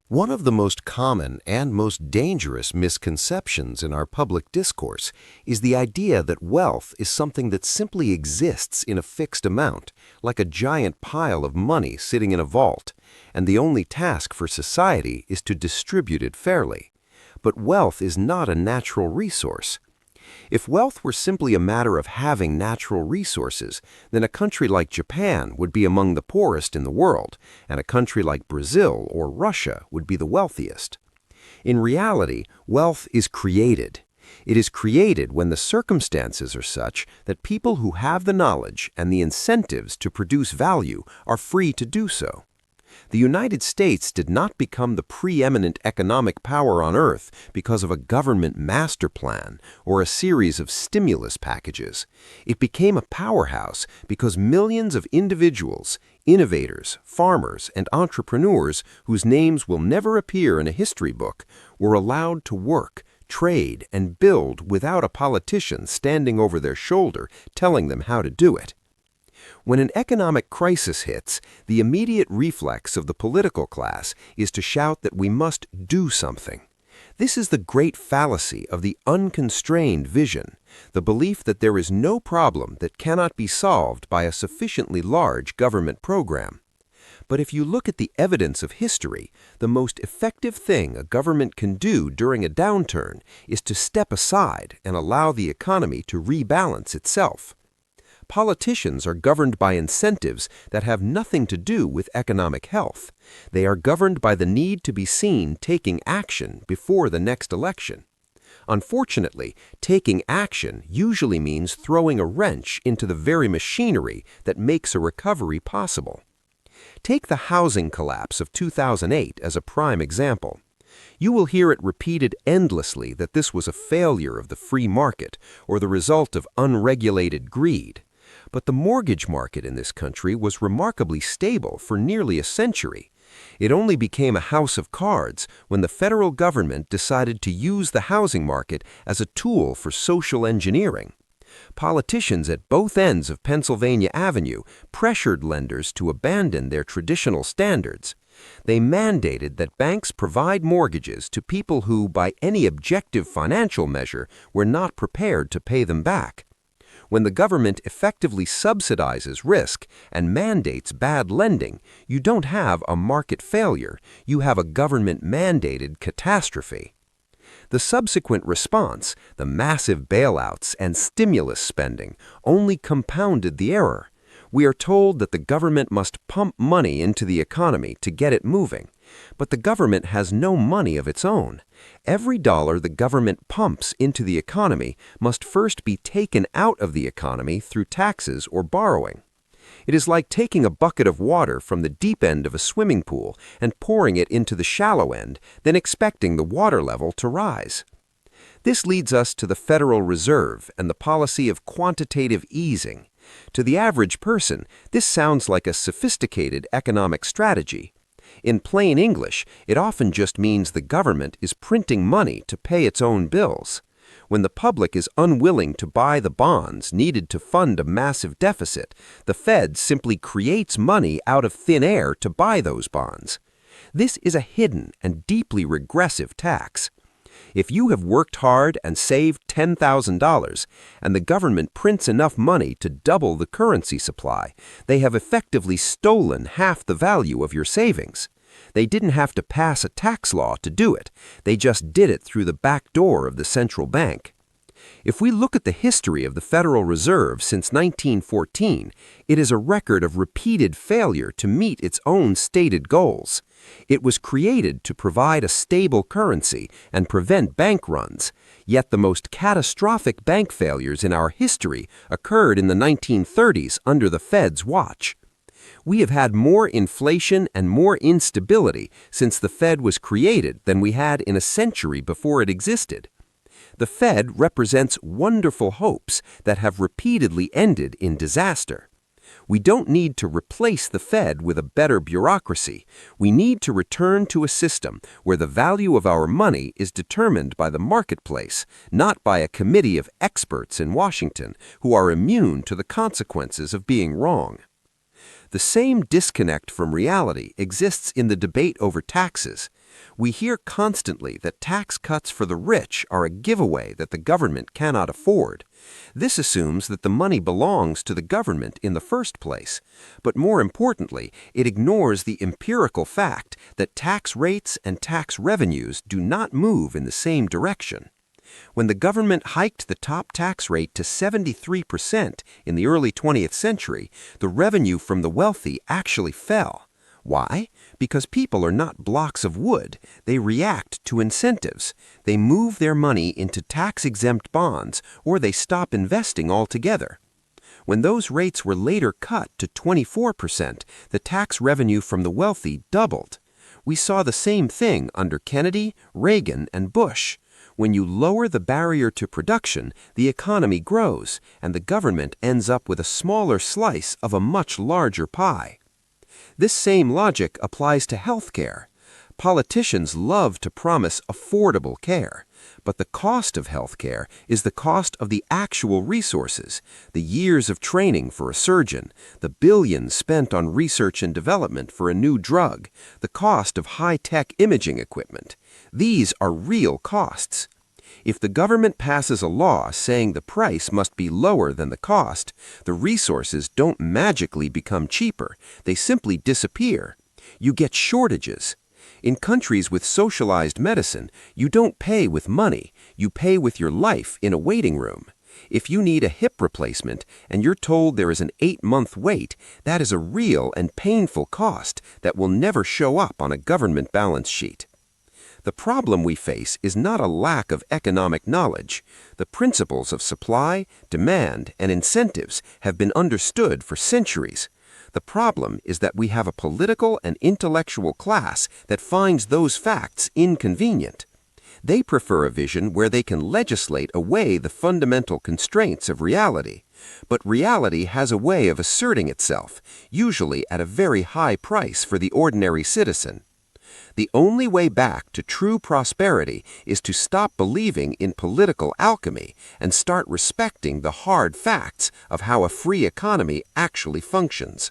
One of the most common and most dangerous misconceptions in our public discourse is the idea that wealth is something that simply exists in a fixed amount, like a giant pile of money sitting in a vault, and the only task for society is to distribute it fairly. But wealth is not a natural resource. If wealth were simply a matter of having natural resources, then a country like Japan would be among the poorest in the world, and a country like Brazil or Russia would be the wealthiest. In reality, wealth is created. It is created when the circumstances are such that people who have the knowledge and the incentives to produce value are free to do so. The United States did not become the preeminent economic power on earth because of a government master plan or a series of stimulus packages. It became a powerhouse because millions of individuals, innovators, farmers, and entrepreneurs whose names will never appear in a history book were allowed to work, trade, and build without a politician standing over their shoulder telling them how to do it. When an economic crisis hits, the immediate reflex of the political class is to shout that we must do something. This is the great fallacy of the unconstrained vision, the belief that there is no problem that cannot be solved by a sufficiently large government program. But if you look at the evidence of history, the most effective thing a government can do during a downturn is to step aside and allow the economy to rebalance itself. Politicians are governed by incentives that have nothing to do with economic health. They are governed by the need to be seen taking action before the next election. Unfortunately, taking action usually means throwing a wrench into the very machinery that makes a recovery possible. Take the housing collapse of 2008 as a prime example. You will hear it repeated endlessly that this was a failure of the free market or the result of unregulated greed. But the mortgage market in this country was remarkably stable for nearly a century. It only became a house of cards when the federal government decided to use the housing market as a tool for social engineering. Politicians at both ends of Pennsylvania Avenue pressured lenders to abandon their traditional standards. They mandated that banks provide mortgages to people who, by any objective financial measure, were not prepared to pay them back. When the government effectively subsidizes risk and mandates bad lending, you don't have a market failure, you have a government-mandated catastrophe. The subsequent response, the massive bailouts and stimulus spending, only compounded the error. We are told that the government must pump money into the economy to get it moving. But the government has no money of its own. Every dollar the government pumps into the economy must first be taken out of the economy through taxes or borrowing. It is like taking a bucket of water from the deep end of a swimming pool and pouring it into the shallow end, then expecting the water level to rise. This leads us to the Federal Reserve and the policy of quantitative easing. To the average person, this sounds like a sophisticated economic strategy. In plain English, it often just means the government is printing money to pay its own bills. When the public is unwilling to buy the bonds needed to fund a massive deficit, the Fed simply creates money out of thin air to buy those bonds. This is a hidden and deeply regressive tax. If you have worked hard and saved $10,000, and the government prints enough money to double the currency supply, they have effectively stolen half the value of your savings. They didn't have to pass a tax law to do it. They just did it through the back door of the central bank. If we look at the history of the Federal Reserve since 1914, it is a record of repeated failure to meet its own stated goals. It was created to provide a stable currency and prevent bank runs, yet the most catastrophic bank failures in our history occurred in the 1930s under the Fed's watch. We have had more inflation and more instability since the Fed was created than we had in a century before it existed. The Fed represents wonderful hopes that have repeatedly ended in disaster. We don't need to replace the Fed with a better bureaucracy. We need to return to a system where the value of our money is determined by the marketplace, not by a committee of experts in Washington who are immune to the consequences of being wrong. The same disconnect from reality exists in the debate over taxes. We hear constantly that tax cuts for the rich are a giveaway that the government cannot afford. This assumes that the money belongs to the government in the first place. But more importantly, it ignores the empirical fact that tax rates and tax revenues do not move in the same direction. When the government hiked the top tax rate to 73% in the early 20th century, the revenue from the wealthy actually fell. Why? Because people are not blocks of wood. They react to incentives. They move their money into tax-exempt bonds, or they stop investing altogether. When those rates were later cut to 24%, the tax revenue from the wealthy doubled. We saw the same thing under Kennedy, Reagan, and Bush. When you lower the barrier to production, the economy grows, and the government ends up with a smaller slice of a much larger pie. This same logic applies to healthcare. Politicians love to promise affordable care, but the cost of healthcare is the cost of the actual resources, the years of training for a surgeon, the billions spent on research and development for a new drug, the cost of high-tech imaging equipment. These are real costs. If the government passes a law saying the price must be lower than the cost, the resources don't magically become cheaper. They simply disappear. You get shortages. In countries with socialized medicine, you don't pay with money. You pay with your life in a waiting room. If you need a hip replacement and you're told there is an 8-month wait, that is a real and painful cost that will never show up on a government balance sheet. The problem we face is not a lack of economic knowledge. The principles of supply, demand, and incentives have been understood for centuries. The problem is that we have a political and intellectual class that finds those facts inconvenient. They prefer a vision where they can legislate away the fundamental constraints of reality. But reality has a way of asserting itself, usually at a very high price for the ordinary citizen. The only way back to true prosperity is to stop believing in political alchemy and start respecting the hard facts of how a free economy actually functions.